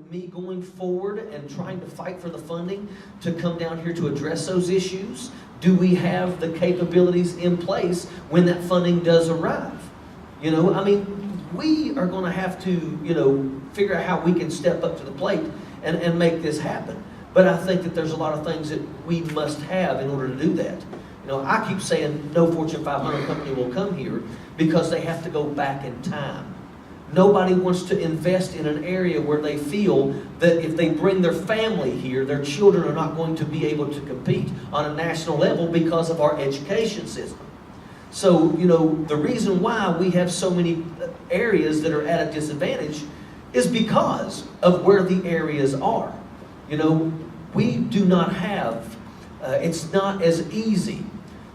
me going forward and trying to fight for the funding to come down here to address those issues? Do we have the capabilities in place when that funding does arrive? We are going to have to, figure out how we can step up to the plate and make this happen. But I think that there's a lot of things that we must have in order to do that. I keep saying no Fortune 500 company will come here because they have to go back in time. Nobody wants to invest in an area where they feel that if they bring their family here, their children are not going to be able to compete on a national level because of our education system. So, the reason why we have so many areas that are at a disadvantage is because of where the areas are. We do not have, it's not as easy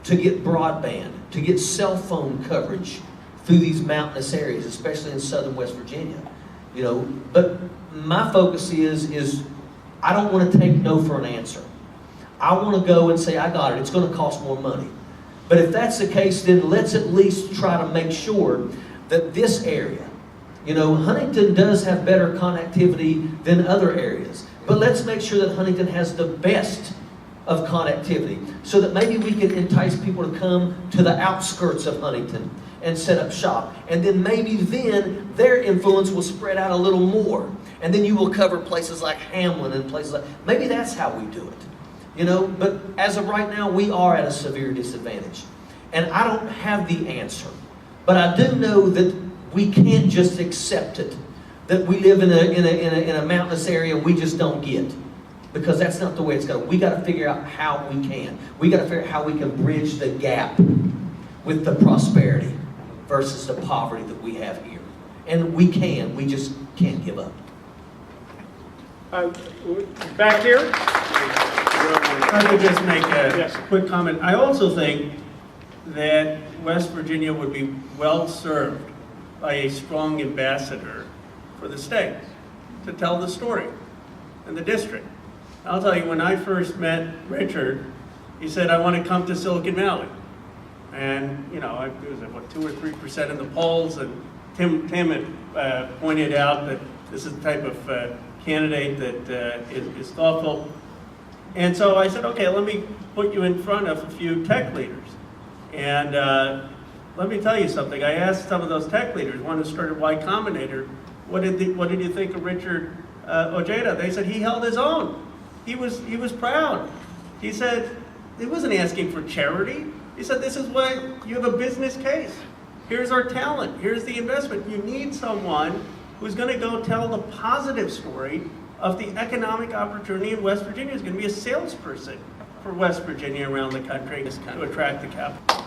to get broadband, to get cell phone coverage through these mountainous areas, especially in southern West Virginia. But my focus is I don't want to take no for an answer. I want to go and say, I got it. It's going to cost more money. But if that's the case, then let's at least try to make sure that this area, Huntington does have better connectivity than other areas. But let's make sure that Huntington has the best of connectivity so that maybe we can entice people to come to the outskirts of Huntington and set up shop. And then maybe then their influence will spread out a little more. And then you will cover places like Hamlin and places like, maybe that's how we do it. But as of right now, we are at a severe disadvantage. And I don't have the answer. But I do know that we can't just accept it, that we live in a mountainous area we just don't get. Because that's not the way it's going. We got to figure out how we can. We got to figure out how we can bridge the gap with the prosperity versus the poverty that we have here. And we just can't give up. Back here? I could just make a quick comment. I also think that West Virginia would be well served by a strong ambassador for the state to tell the story in the district. I'll tell you, when I first met Richard, he said, I want to come to Silicon Valley. And, it was what, 2 or 3% in the polls, and Tim had pointed out that this is the type of candidate that is thoughtful. And so I said, okay, let me put you in front of a few tech leaders. And let me tell you something. I asked some of those tech leaders, one who started Y Combinator, what did you think of Richard Ojeda? They said he held his own. He was proud. He said he wasn't asking for charity. He said, this is why you have a business case. Here's our talent. Here's the investment. You need someone who's going to go tell the positive story of the economic opportunity in West Virginia. Is going to be a salesperson for West Virginia around the country to attract the capital.